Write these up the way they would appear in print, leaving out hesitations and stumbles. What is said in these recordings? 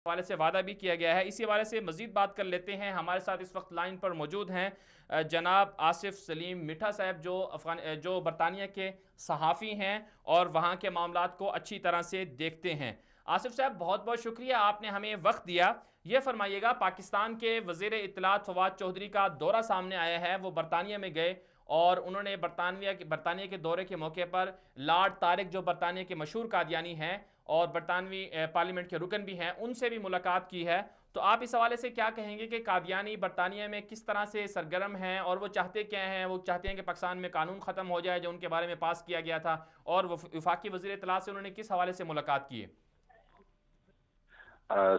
हवाले से वादा भी किया गया है। इसी हवाले से मजीद बात कर लेते हैं। हमारे साथ इस वक्त लाइन पर मौजूद हैं जनाब आसिफ सलीम मिठा साहब, जो बरतानिया के सहाफ़ी हैं और वहाँ के मामलात को अच्छी तरह से देखते हैं। आसिफ साहब, बहुत बहुत शुक्रिया, आपने हमें वक्त दिया। ये फरमाइएगा, पाकिस्तान के वज़ीर इत्तलात फवाद चौधरी का दौरा सामने आया है। वो बरतानिया में गए और उन्होंने बरतानिया के दौरे के मौके पर लॉर्ड तारिक, जो बरतानिया के मशहूर कादियानी हैं और बरतानवी पार्लियामेंट के रुकन भी हैं, उनसे भी मुलाकात की है। तो आप इस हवाले से क्या कहेंगे कि कादियानी बरतानिया में किस तरह से सरगर्म हैं और वो चाहते क्या हैं? वो चाहते हैं कि पाकिस्तान में कानून ख़त्म हो जाए जो उनके बारे में पास किया गया था, और वफाकी वज़ीर इत्तलात से उन्होंने किस हवाले से मुलाकात की है?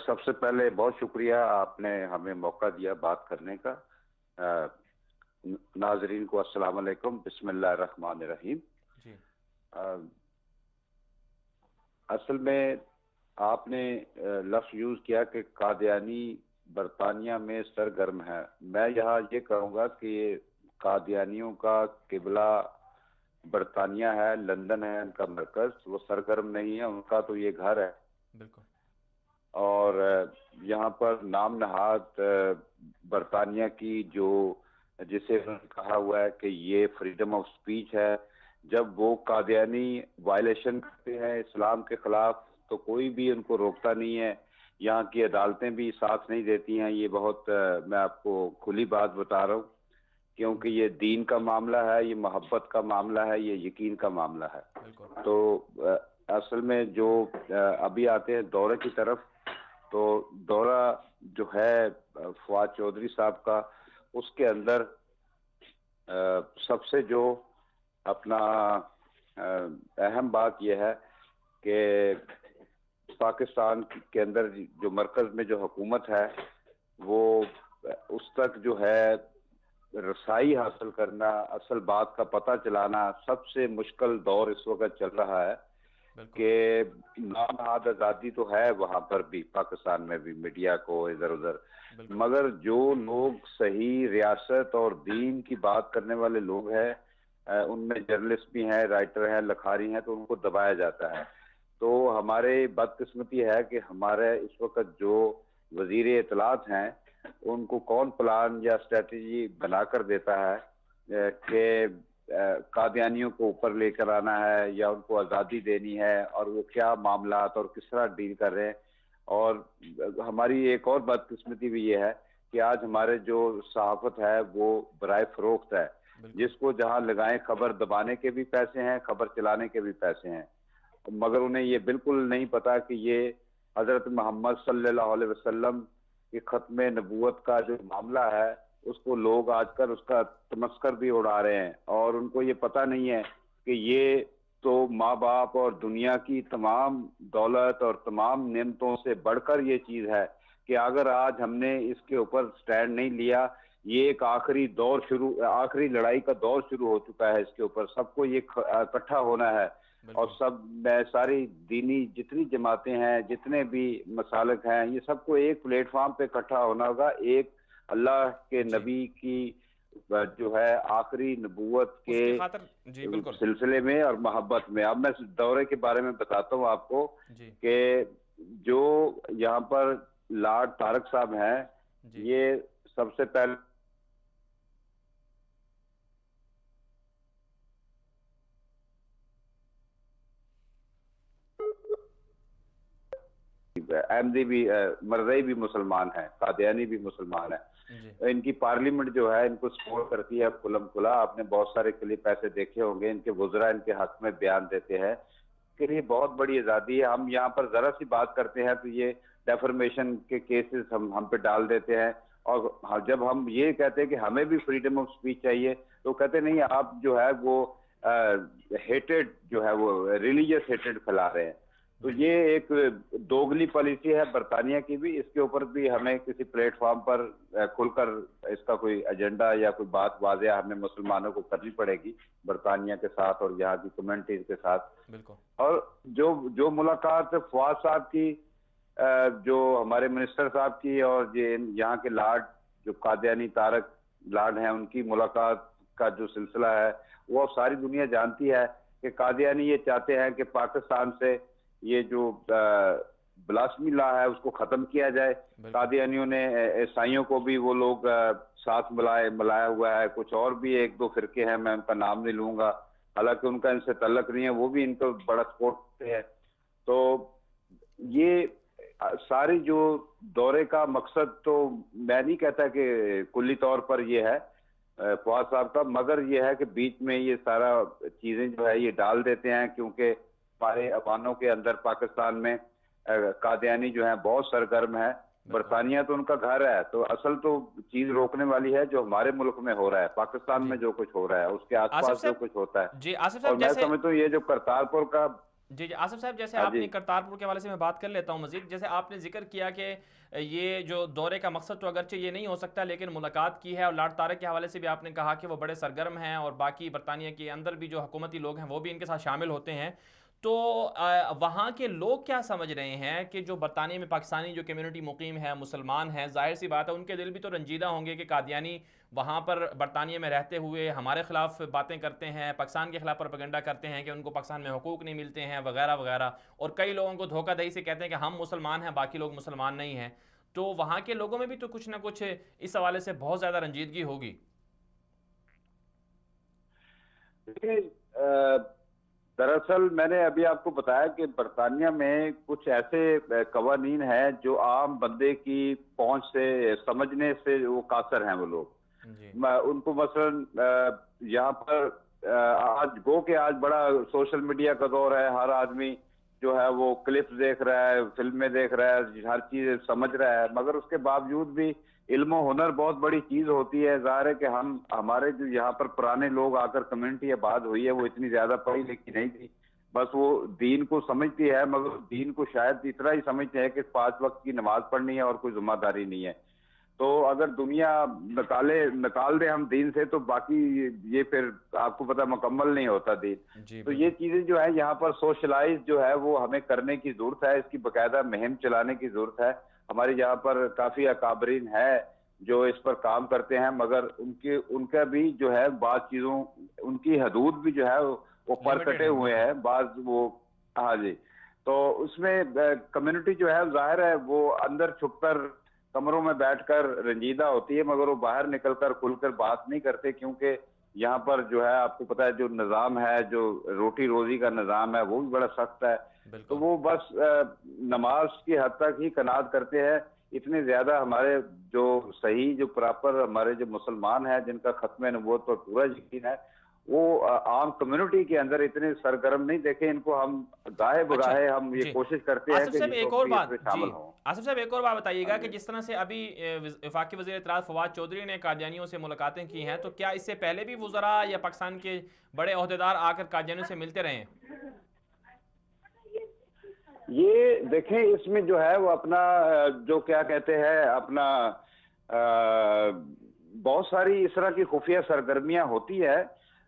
सबसे पहले बहुत शुक्रिया, आपने हमें मौका दिया बात करने का। अ, नाजरीन को अस्सलाम वालेकुम, बिस्मिल्लाह रहमान रहीम। जी। असल में आपने लफ्ज यूज किया कि कादियानी बरतानिया में सरगर्म है। मैं यहाँ ये कहूँगा कि कादियानियों का किबला बरतानिया है, लंदन है उनका मरकज। वो सरगर्म नहीं है, उनका तो ये घर है। बिल्कुल। और यहाँ पर नाम नहाद बरतानिया की जो, जिसे उन्होंने कहा हुआ है कि ये फ्रीडम ऑफ स्पीच है, जब वो कादियानी वायलेशन करते हैं इस्लाम के खिलाफ तो कोई भी उनको रोकता नहीं है। यहाँ की अदालतें भी साथ नहीं देती हैं। ये बहुत मैं आपको खुली बात बता रहा हूँ, क्योंकि जी। ये दीन का मामला है, ये मोहब्बत का मामला है, ये यकीन का मामला है। बिल्कुल। तो असल में जो अभी आते हैं दौरे की तरफ, तो दौरा जो है फवाद चौधरी साहब का, उसके अंदर सबसे जो अपना अहम बात यह है कि पाकिस्तान के अंदर जो मरकज में जो हुकूमत है, वो उस तक जो है रसाई हासिल करना, असल बात का पता चलाना सबसे मुश्किल दौर इस वक्त चल रहा है। बिल्कुल। कि नामहाद आज़ादी तो है वहां पर भी, पाकिस्तान में भी मीडिया को इधर उधर, बिल्कुल। मगर जो लोग सही रियासत और दीन की बात करने वाले लोग हैं, उनमें जर्नलिस्ट भी हैं, राइटर हैं, लखारी हैं, तो उनको दबाया जाता है। तो हमारे बदकिस्मती है कि हमारे इस वक्त जो वजीर इत्तलात हैं, उनको कौन प्लान या स्ट्रेटजी बनाकर देता है कि कादियानियों को ऊपर लेकर आना है या उनको आज़ादी देनी है, और वो क्या मामलात और किस तरह डील कर रहे हैं। और हमारी एक और बदकिस्मती भी ये है कि आज हमारे जो सहाफत है वो बराए फरोख्त है। बिल्कुल। जिसको जहां लगाएं, खबर दबाने के भी पैसे हैं, खबर चलाने के भी पैसे हैं, मगर उन्हें ये बिल्कुल नहीं पता कि ये हजरत मोहम्मद सल्लल्लाहु अलैहि वसल्लम के खत्म नबूवत का जो मामला है, उसको लोग आजकल उसका तमस्कर भी उड़ा रहे हैं। और उनको ये पता नहीं है कि ये तो माँ बाप और दुनिया की तमाम दौलत और तमाम नेमतों से बढ़कर ये चीज है कि अगर आज हमने इसके ऊपर स्टैंड नहीं लिया, ये एक आखिरी लड़ाई का दौर शुरू हो चुका है। इसके ऊपर सबको ये इकट्ठा होना है। और बिल्कुल। सब में सारी दीनी जितनी जमातें हैं, जितने भी मसालक हैं, ये सबको एक प्लेटफॉर्म पे इकट्ठा होना होगा, एक अल्लाह के जी। नबी की जो है आखिरी नबूवत के उसकी खातर। जी। बिल्कुल। सिलसिले में और मोहब्बत में। अब मैं दौरे के बारे में बताता हूँ आपको जी। कि जो यहाँ पर लॉर्ड तारक साहब हैं, जी। ये सबसे पहले अहमदी भी मरज़ई भी मुसलमान है, कादियानी भी मुसलमान जी। है। इनकी पार्लियामेंट जो है इनको सपोर्ट करती है खुलम खुला। आपने बहुत सारे क्लिप ऐसे देखे होंगे, इनके वुज़रा इनके हक में बयान देते हैं कि ये बहुत बड़ी आज़ादी है। हम यहाँ पर जरा सी बात करते हैं तो ये डेफर्मेशन के केसेस हम पे डाल देते हैं। और जब हम ये कहते हैं कि हमें भी फ्रीडम ऑफ स्पीच चाहिए, तो कहते नहीं, आप जो है वो हेटेड जो है वो रिलीजियस हेटेड फैला रहे हैं। तो जी। ये एक दोगली पॉलिसी है बरतानिया की भी। इसके ऊपर भी हमें किसी प्लेटफॉर्म पर खुलकर इसका कोई एजेंडा या कोई बात वाज़ेह हमें मुसलमानों को करनी पड़ेगी, बरतानिया के साथ और यहाँ की कम्युनिटीज के साथ। बिल्कुल। और जो जो मुलाकात फवाद साहब की, जो हमारे मिनिस्टर साहब की, और ये यहाँ के लॉर्ड जो कादियानी तारक लॉर्ड हैं, उनकी मुलाकात का जो सिलसिला है, वो सारी दुनिया जानती है कि कादियानी ये चाहते हैं कि पाकिस्तान से ये जो ब्लास्मी लॉ है उसको खत्म किया जाए। कादियानियों ने ईसाइयों को भी वो लोग साथ मिलाया हुआ है, कुछ और भी एक दो फिरके हैं, मैं उनका नाम नहीं लूंगा, हालांकि उनका इनसे तल्लक नहीं है, वो भी इनको बड़ा सपोर्ट करते हैं। तो ये सारी जो दौरे का मकसद, तो मैं नहीं कहता कि कुल्ली तौर पर ये है फवाद साहब का, मगर ये है कि बीच में ये सारा चीजें जो है ये डाल देते हैं, क्योंकि हमारे अफगानों के अंदर पाकिस्तान में कादियानी जो है बहुत सरगर्म है। बरतानिया तो उनका घर है, तो असल तो चीज रोकने वाली है जो हमारे मुल्क में हो रहा है, पाकिस्तान में जो कुछ हो रहा है उसके आसिफ आसपास जो साहब, कुछ होता है। जी आसिफ और साहब मैं जैसे, समझता हूँ ये जो करतारपुर का, जी जी आसिफ साहब जैसे हाँ आपने जी, करतारपुर के हवाले से मैं बात कर लेता हूँ मजीद, जैसे आपने जिक्र किया कि ये जो दौरे का मकसद तो अगरचे ये नहीं हो सकता, लेकिन मुलाकात की है, और लॉर्ड तारक के हवाले से भी आपने कहा कि वो बड़े सरगर्म हैं और बाकी बरतानिया के अंदर भी जो हुकूमती लोग हैं वो भी इनके साथ शामिल होते हैं। तो वहाँ के लोग क्या समझ रहे हैं कि जो बरतानिया में पाकिस्तानी जो कम्युनिटी मुकीम है, मुसलमान हैं, जाहिर सी बात है उनके दिल भी तो रंजीदा होंगे कि कादियानी वहाँ पर बरतानिया में रहते हुए हमारे खिलाफ बातें करते हैं, पाकिस्तान के खिलाफ प्रोपेगेंडा करते हैं कि उनको पाकिस्तान में हुकूक नहीं मिलते हैं वगैरह वगैरह, और कई लोगों को धोखाधड़ी से कहते हैं कि हम मुसलमान हैं बाकी लोग मुसलमान नहीं हैं। तो वहाँ के लोगों में भी तो कुछ ना कुछ इस हवाले से बहुत ज़्यादा रंजीदगी होगी। देखिए, दरअसल मैंने अभी आपको बताया कि बरतानिया में कुछ ऐसे कवानीन हैं जो आम बंदे की पहुंच से, समझने से वो कासर हैं वो लोग। जी उनको मसलन यहाँ पर आज गो के आज बड़ा सोशल मीडिया का दौर है, हर आदमी जो है वो क्लिप्स देख रहा है, फिल्में देख रहा है, हर चीज समझ रहा है, मगर उसके बावजूद भी इल्म और हुनर बहुत बड़ी चीज होती है। जाहिर है कि हम हमारे जो यहाँ पर पुराने लोग आकर कम्युनिटी आबाद हुई है वो इतनी ज्यादा पढ़ी लिखी नहीं थी, बस वो दीन को समझती है, मगर दीन को शायद इतना ही समझते हैं कि 5 वक्त की नमाज पढ़नी है और कोई जिम्मेदारी नहीं है। तो अगर दुनिया निकाल दे हम दीन से, तो बाकी ये फिर आपको पता मुकम्मल नहीं होता दीन। जी तो ये बिल्कुल। चीजें जो है यहाँ पर सोशलाइज जो है वो हमें करने की जरूरत है, इसकी बकायदा मुहिम चलाने की जरूरत है। हमारे यहाँ पर काफी अकाबरीन है जो इस पर काम करते हैं, मगर उनका भी जो है बात चीजों, उनकी हदूद भी जो है वो पर लिमिटेड कटे है हुए बिल्कुल। हैं बाज वो। हाँ जी। तो उसमें कम्युनिटी जो है जाहिर है वो अंदर छुपकर कमरों में बैठकर रंजीदा होती है, मगर वो बाहर निकलकर खुलकर बात नहीं करते, क्योंकि यहाँ पर जो है आपको पता है जो निज़ाम है, जो रोटी रोजी का निज़ाम है वो भी बड़ा सख्त है। तो बिल्कुल। वो बस नमाज की हद तक ही कनात करते हैं। इतने ज्यादा हमारे जो सही जो प्रॉपर हमारे जो मुसलमान हैं जिनका खत्म नबूवत पर पूरा यकीन है, वो आम कम्युनिटी के अंदर इतने सरगर्म नहीं देखे इनको। हम गाहे अच्छा। बगाहे हम ये जी कोशिश करते हैं आसिफ कि साहब जिस एक वक्त और भी बात, इसमें जी शामिल हों। आसिफ साहब एक और बात हाँ बताइएगा कि जी। जिस तरह से अभी वफाकी वज़ीर इत्तलात फवाद चौधरी ने कादियानियों से मुलाकातें की हैं, तो क्या इससे पहले भी वज़रा या पाकिस्तान के बड़े ओहदेदार आकर कादियानियों से मिलते रहे हैं? ये देखें, इसमें जो है वो अपना जो क्या कहते हैं अपना बहुत सारी इस तरह की खुफिया सरगर्मियां होती है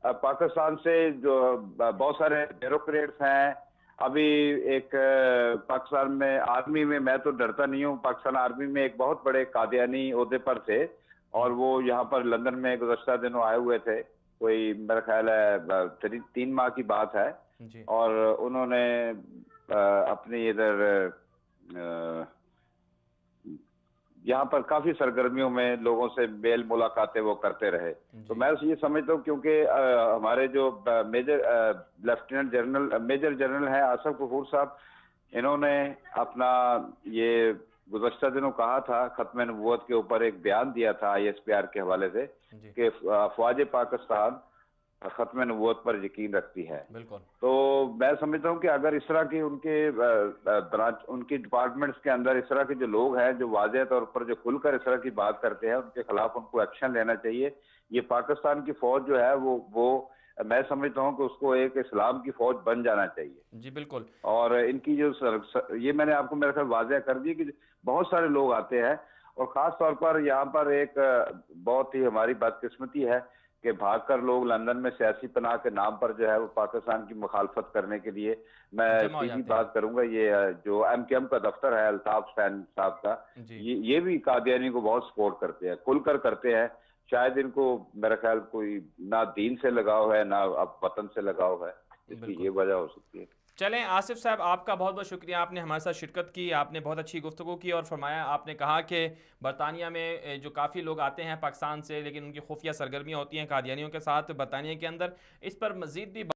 पाकिस्तान से, जो बहुत सारे ब्यूरोक्रेट्स हैं। अभी एक पाकिस्तान में आर्मी में, मैं तो डरता नहीं हूँ, पाकिस्तान आर्मी में एक बहुत बड़े कादियानी ओहदे पर थे, और वो यहाँ पर लंदन में गुज़श्ता दिनों आए हुए थे, कोई मेरा ख्याल है 3 माह की बात है। जी और उन्होंने अपनी इधर यहाँ पर काफी सरगर्मियों में लोगों से मेल मुलाकातें वो करते रहे। तो जी मैं ये समझता हूँ, क्योंकि हमारे जो major lieutenant general major general हैं आसफ गफूर साहब, इन्होंने अपना ये गुज़श्ता दिनों कहा था, खत्म नबूवत के ऊपर एक बयान दिया था ISPR के हवाले से जी कि अफवाज पाकिस्तान खत्म नबूवत पर यकीन रखती है। बिल्कुल। तो मैं समझता हूँ कि अगर इस तरह की उनके ब्रांच, उनकी डिपार्टमेंट्स के अंदर इस तरह के जो लोग हैं जो वाज़ेह तौर पर जो खुलकर इस तरह की बात करते हैं, उनके खिलाफ उनको एक्शन लेना चाहिए। ये पाकिस्तान की फौज जो है वो मैं समझता हूँ कि उसको एक इस्लाम की फौज बन जाना चाहिए। जी बिल्कुल। और इनकी जो ये मैंने आपको मेरे ख्याल वाज़ेह कर दी कि बहुत सारे लोग आते हैं, और खास तौर पर यहाँ पर एक बहुत ही हमारी बदकिस्मती है कि भागकर लोग लंदन में सियासी पनाह के नाम पर जो है वो पाकिस्तान की मुखालफत करने के लिए, मैं जमा हो सीधी जाते हैं। बात करूंगा, ये जो MKM का दफ्तर है अल्ताफ हुसैन साहब का, जी ये भी कादियानी को बहुत सपोर्ट करते हैं, खुलकर करते हैं। शायद इनको मेरा ख्याल कोई ना दीन से लगाव है ना अब वतन से लगाव है, इसकी बिल्कुल। ये वजह हो सकती है। चलें आसिफ साहब, आपका बहुत बहुत शुक्रिया, आपने हमारे साथ शिरकत की, आपने बहुत अच्छी गुफ्तगू की और फरमाया, आपने कहा कि बरतानिया में जो काफ़ी लोग आते हैं पाकिस्तान से, लेकिन उनकी खुफिया सरगर्मियाँ होती हैं कादियानियों के साथ बरतानिया के अंदर। इस पर मज़ीद भी